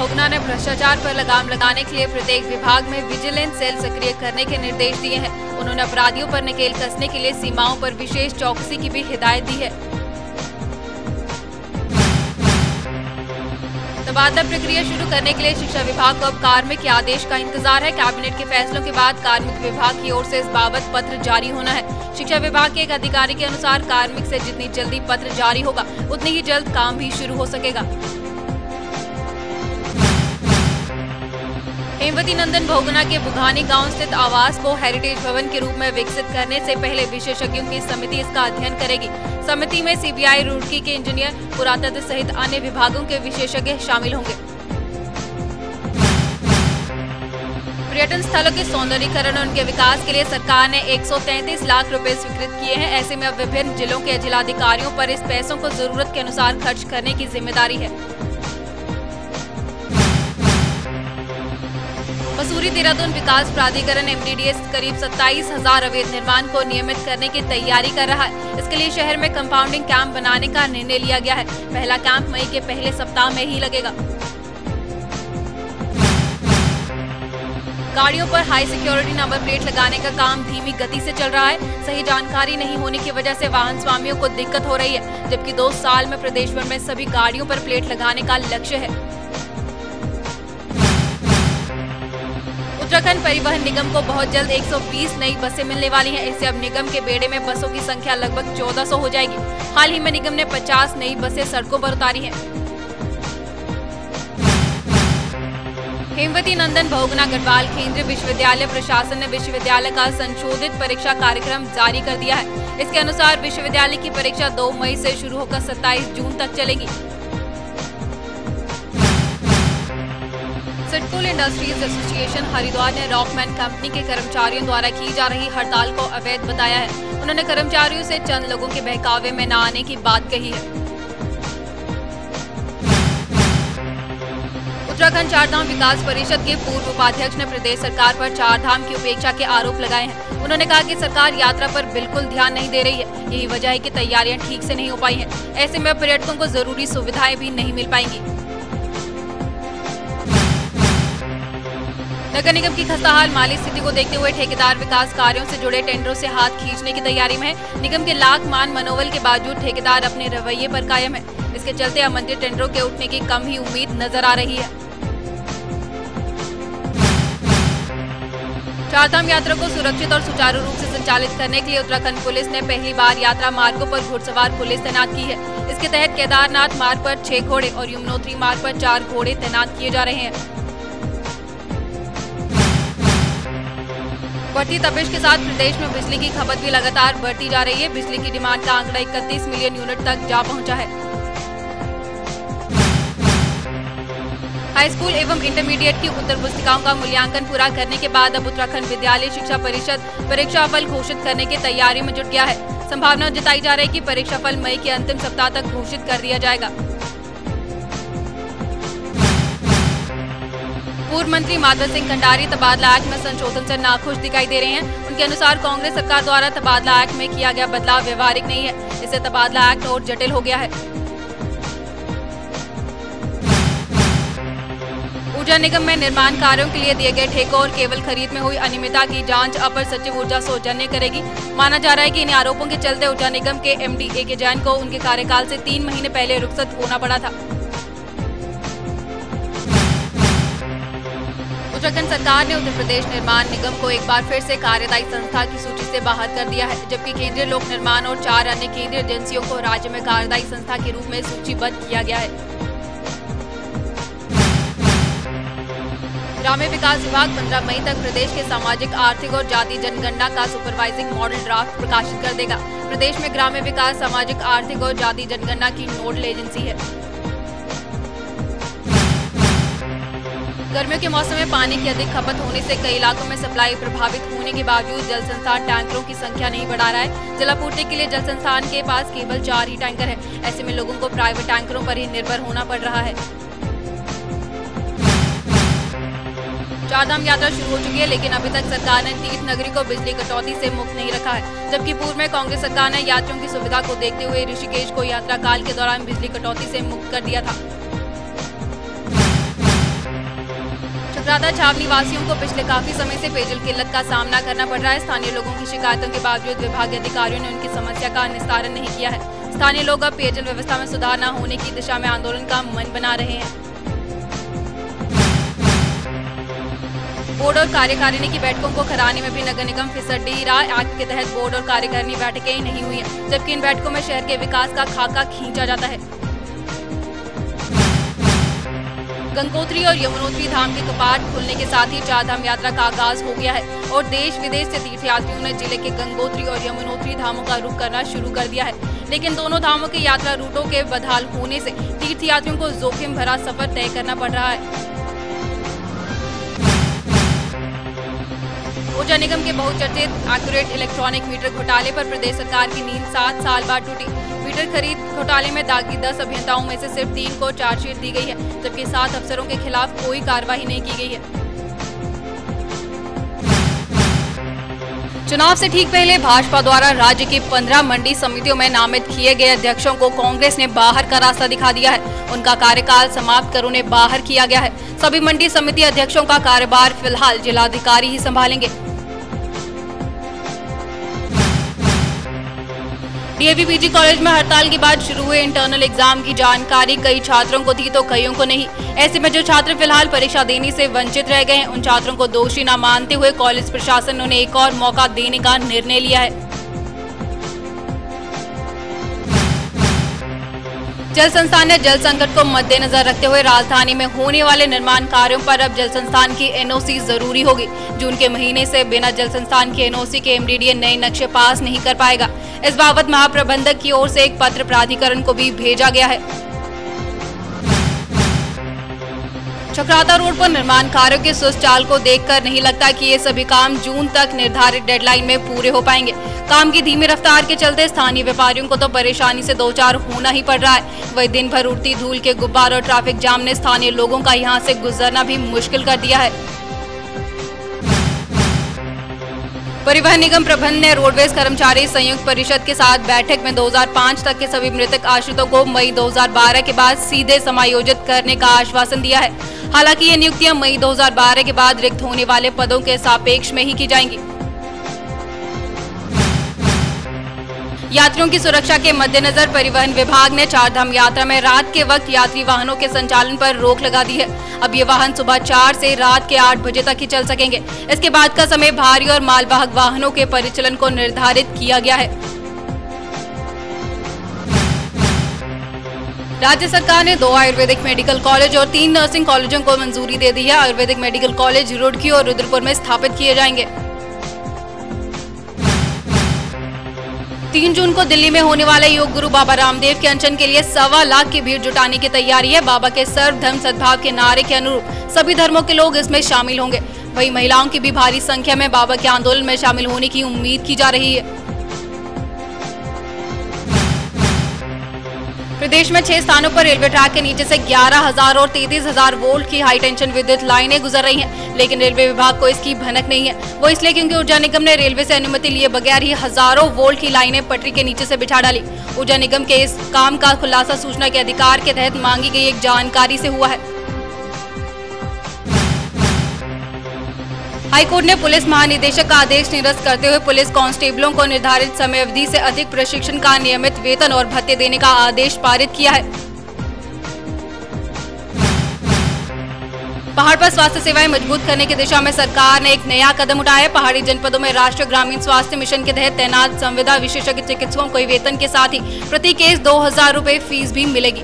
भोगना ने भ्रष्टाचार पर लगाम लगाने के लिए प्रत्येक विभाग में विजिलेंस सेल सक्रिय करने के निर्देश दिए हैं। उन्होंने अपराधियों पर नकेल कसने के लिए सीमाओं पर विशेष चौकसी की भी हिदायत दी है। तबादला प्रक्रिया शुरू करने के लिए शिक्षा विभाग को अब कार्मिक के आदेश का इंतजार है। कैबिनेट के फैसलों के बाद कार्मिक विभाग की ओर से इस बाबत पत्र जारी होना है। शिक्षा विभाग के एक अधिकारी के अनुसार कार्मिक से जितनी जल्दी पत्र जारी होगा उतनी ही जल्द काम भी शुरू हो सकेगा। हेमवती नंदन बहुगुणा के बुघानी गांव स्थित आवास को हेरिटेज भवन के रूप में विकसित करने से पहले विशेषज्ञों की समिति इसका अध्ययन करेगी। समिति में सीबीआई रुड़की के इंजीनियर, पुरातत्व सहित अन्य विभागों के विशेषज्ञ शामिल होंगे। पर्यटन स्थलों के सौंदर्यीकरण और उनके विकास के लिए सरकार ने 133 लाख रुपए स्वीकृत किए हैं। ऐसे में अब विभिन्न जिलों के जिलाधिकारियों पर इस पैसों को जरूरत के अनुसार खर्च करने की जिम्मेदारी है। मसूरी देहरादून विकास प्राधिकरण MDDA करीब 27,000 अवैध निर्माण को नियमित करने की तैयारी कर रहा है। इसके लिए शहर में कंपाउंडिंग कैंप बनाने का निर्णय लिया गया है। पहला कैंप मई के पहले सप्ताह में ही लगेगा। गाड़ियों पर हाई सिक्योरिटी नंबर प्लेट लगाने का काम धीमी गति से चल रहा है। सही जानकारी नहीं होने की वजह से वाहन स्वामियों को दिक्कत हो रही है, जबकि 2 साल में प्रदेश भर में सभी गाड़ियों पर प्लेट लगाने का लक्ष्य है। उत्तराखंड परिवहन निगम को बहुत जल्द 120 नई बसें मिलने वाली हैं। इससे अब निगम के बेड़े में बसों की संख्या लगभग 1400 हो जाएगी। हाल ही में निगम ने 50 नई बसें सड़कों पर उतारी हैं। हेमवती नंदन बहुगुणा गढ़वाल केंद्रीय विश्वविद्यालय प्रशासन ने विश्वविद्यालय का संशोधित परीक्षा कार्यक्रम जारी कर दिया है। इसके अनुसार विश्वविद्यालय की परीक्षा 2 मई से शुरू होकर 27 जून तक चलेगी। सिडकुल इंडस्ट्रीज एसोसिएशन हरिद्वार ने रॉकमैन कंपनी के कर्मचारियों द्वारा की जा रही हड़ताल को अवैध बताया है। उन्होंने कर्मचारियों से चंद लोगों के बहकावे में न आने की बात कही है। उत्तराखंड चारधाम विकास परिषद के पूर्व उपाध्यक्ष ने प्रदेश सरकार पर चारधाम की उपेक्षा के आरोप लगाए हैं। उन्होंने कहा कि सरकार यात्रा पर बिल्कुल ध्यान नहीं दे रही है। यही वजह है कि तैयारियां ठीक से नहीं हो पाई हैं। ऐसे में पर्यटकों को जरूरी सुविधाएं भी नहीं मिल पाएंगी। नगर निगम की खस्ताहाल माली स्थिति को देखते हुए ठेकेदार विकास कार्यों से जुड़े टेंडरों से हाथ खींचने की तैयारी में है। निगम के लाख मान मनोबल के बावजूद ठेकेदार अपने रवैये पर कायम है। इसके चलते आमंत्रित टेंडरों के उठने की कम ही उम्मीद नजर आ रही है। चारधाम यात्रा को सुरक्षित और सुचारू रूप से संचालित करने के लिए उत्तराखंड पुलिस ने पहली बार यात्रा मार्गों पर घुड़सवार पुलिस तैनात की है। इसके तहत केदारनाथ मार्ग पर 6 घोड़े और यमुनोत्री मार्ग पर 4 घोड़े तैनात किए जा रहे हैं। बढ़ती तपिश के साथ प्रदेश में बिजली की खपत भी लगातार बढ़ती जा रही है। बिजली की डिमांड का आंकड़ा 31 मिलियन यूनिट तक जा पहुंचा है। हाई स्कूल एवं इंटरमीडिएट की उत्तर पुस्तिकाओं का मूल्यांकन पूरा करने के बाद अब उत्तराखंड विद्यालय शिक्षा परिषद परीक्षाफल घोषित करने की तैयारी में जुट गया है। संभावना जताई जा रही है कि परीक्षाफल मई के अंतिम सप्ताह तक घोषित कर दिया जाएगा। पूर्व मंत्री माधव सिंह खंडारी तबादला एक्ट में संशोधन से नाखुश दिखाई दे रहे हैं। उनके अनुसार कांग्रेस सरकार द्वारा तबादला एक्ट में किया गया बदलाव व्यवहारिक नहीं है। इससे तबादला एक्ट और जटिल हो गया है। ऊर्जा निगम में निर्माण कार्यों के लिए दिए गए ठेकों और केवल खरीद में हुई अनियमितता की जांच अपर सचिव ऊर्जा सौजन्य करेगी। माना जा रहा है कि इन आरोपों के चलते ऊर्जा निगम के MD A.K. जैन को उनके कार्यकाल से 3 महीने पहले रुखसत होना पड़ा था। उत्तराखंड सरकार ने उत्तर प्रदेश निर्माण निगम को एक बार फिर से कार्यदायी संस्था की सूची से बाहर कर दिया है, जबकि केंद्रीय लोक निर्माण और 4 अन्य केंद्रीय एजेंसियों को राज्य में कार्यदायी संस्था के रूप में सूचीबद्ध किया गया है। ग्राम्य विकास विभाग 15 मई तक प्रदेश के सामाजिक, आर्थिक और जाति जनगणना का सुपरवाइजिंग मॉडल ड्राफ्ट प्रकाशित कर देगा। प्रदेश में ग्राम्य विकास, सामाजिक, आर्थिक और जाति जनगणना की नोडल एजेंसी है। गर्मियों के मौसम में पानी की अधिक खपत होने से कई इलाकों में सप्लाई प्रभावित होने के बावजूद जल संस्थान टैंकरों की संख्या नहीं बढ़ा रहा है। जलापूर्ति के लिए जल संस्थान के पास केवल 4 ही टैंकर है। ऐसे में लोगों को प्राइवेट टैंकरों पर ही निर्भर होना पड़ रहा है। चारधाम यात्रा शुरू हो चुकी है, लेकिन अभी तक सरकार ने तीर्थ नगरी को बिजली कटौती से मुक्त नहीं रखा है। जबकि पूर्व में कांग्रेस सरकार ने यात्रियों की सुविधा को देखते हुए ऋषिकेश को यात्रा काल के दौरान बिजली कटौती से मुक्त कर दिया था। चक्राता छावनी वासियों को पिछले काफी समय से पेयजल किल्लत का सामना करना पड़ रहा है। स्थानीय लोगों की शिकायतों के बावजूद विभागीय अधिकारियों ने उनकी समस्या का निस्तारण नहीं किया है। स्थानीय लोग अब पेयजल व्यवस्था में सुधार न होने की दिशा में आंदोलन का मन बना रहे हैं। बोर्ड और कार्यकारिणी की बैठकों को कराने में भी नगर निगम फिसड्डी रहा। एक्ट के तहत बोर्ड और कार्यकारिणी बैठकें ही नहीं हुई हैं, जबकि इन बैठकों में शहर के विकास का खाका खींचा जाता है। गंगोत्री और यमुनोत्री धाम के कपाट खुलने के साथ ही चार धाम यात्रा का आगाज हो गया है और देश विदेश से तीर्थयात्रियों ने जिले के गंगोत्री और यमुनोत्री धामों का रुख करना शुरू कर दिया है। लेकिन दोनों धामों के यात्रा रूटों के बदहाल होने से तीर्थयात्रियों को जोखिम भरा सफर तय करना पड़ रहा है। ऊर्जा निगम के बहुचर्चित एक्यूरेट इलेक्ट्रॉनिक मीटर घोटाले पर प्रदेश सरकार की नींद 7 साल बाद टूटी। मीटर खरीद घोटाले में दागी 10 अभियंताओं में से सिर्फ 3 को चार्जशीट दी गई है, जबकि 7 अफसरों के खिलाफ कोई कार्रवाई नहीं की गई है। चुनाव से ठीक पहले भाजपा द्वारा राज्य की 15 मंडी समितियों में नामित किए गए अध्यक्षों को कांग्रेस ने बाहर का रास्ता दिखा दिया है। उनका कार्यकाल समाप्त कर उन्हें बाहर किया गया है। सभी मंडी समिति अध्यक्षों का कार्यभार फिलहाल जिलाधिकारी ही संभालेंगे। डीएवी पीजी कॉलेज में हड़ताल के बाद शुरू हुए इंटरनल एग्जाम की जानकारी कई छात्रों को थी तो कईयों को नहीं। ऐसे में जो छात्र फिलहाल परीक्षा देने से वंचित रह गए हैं, उन छात्रों को दोषी न मानते हुए कॉलेज प्रशासन ने उन्हें एक और मौका देने का निर्णय लिया है। जल संस्थान ने जल संकट को मद्देनजर रखते हुए राजधानी में होने वाले निर्माण कार्यों पर अब जल संस्थान की एनओसी जरूरी होगी। जून के महीने से बिना जल संस्थान की एनओसी के एमडीडीए नए नक्शे पास नहीं कर पाएगा। इस बाबत महाप्रबंधक की ओर से एक पत्र प्राधिकरण को भी भेजा गया है। चक्राता रोड पर निर्माण कार्यों के सुस्त चाल को देखकर नहीं लगता कि ये सभी काम जून तक निर्धारित डेडलाइन में पूरे हो पाएंगे। काम की धीमी रफ्तार के चलते स्थानीय व्यापारियों को तो परेशानी से दो चार होना ही पड़ रहा है। वही दिन भर उड़ती धूल के गुब्बार और ट्रैफिक जाम ने स्थानीय लोगों का यहाँ से गुजरना भी मुश्किल कर दिया है। परिवहन निगम प्रबंधन ने रोडवेज कर्मचारी संयुक्त परिषद के साथ बैठक में 2005 तक के सभी मृतक आश्रितों को मई 2012 के बाद सीधे समायोजित करने का आश्वासन दिया है। हालांकि ये नियुक्तियां मई 2012 के बाद रिक्त होने वाले पदों के सापेक्ष में ही की जाएंगी। यात्रियों की सुरक्षा के मद्देनजर परिवहन विभाग ने चारधाम यात्रा में रात के वक्त यात्री वाहनों के संचालन पर रोक लगा दी है। अब ये वाहन सुबह 4 से रात के 8 बजे तक ही चल सकेंगे। इसके बाद का समय भारी और मालवाहक वाहनों के परिचालन को निर्धारित किया गया है। राज्य सरकार ने 2 आयुर्वेदिक मेडिकल कॉलेज और 3 नर्सिंग कॉलेजों को मंजूरी दे दी है। आयुर्वेदिक मेडिकल कॉलेज रुड़की और रुद्रपुर में स्थापित किए जाएंगे। 3 जून को दिल्ली में होने वाले योग गुरु बाबा रामदेव के अनशन के लिए 1.25 लाख की भीड़ जुटाने की तैयारी है। बाबा के सर्व धर्म सद्भाव के नारे के अनुरूप सभी धर्मों के लोग इसमें शामिल होंगे। वहीं महिलाओं की भी भारी संख्या में बाबा के आंदोलन में शामिल होने की उम्मीद की जा रही है। प्रदेश में 6 स्थानों पर रेलवे ट्रैक के नीचे से 11,000 और 33,000 वोल्ट की हाई टेंशन विद्युत लाइनें गुजर रही हैं, लेकिन रेलवे विभाग को इसकी भनक नहीं है। वो इसलिए क्योंकि ऊर्जा निगम ने रेलवे से अनुमति लिए बगैर ही हजारों वोल्ट की लाइनें पटरी के नीचे से बिछा डाली। ऊर्जा निगम के इस काम का खुलासा सूचना के अधिकार के तहत मांगी गई एक जानकारी से हुआ है। हाईकोर्ट ने पुलिस महानिदेशक का आदेश निरस्त करते हुए पुलिस कांस्टेबलों को निर्धारित समय अवधि से अधिक प्रशिक्षण का नियमित वेतन और भत्ते देने का आदेश पारित किया है। पहाड़ पर स्वास्थ्य सेवाएं मजबूत करने की दिशा में सरकार ने एक नया कदम उठाया है। पहाड़ी जनपदों में राष्ट्रीय ग्रामीण स्वास्थ्य मिशन के तहत तैनात संविदा विशेषज्ञ चिकित्सकों को वेतन के साथ ही प्रति केस 2,000 रुपए फीस भी मिलेगी।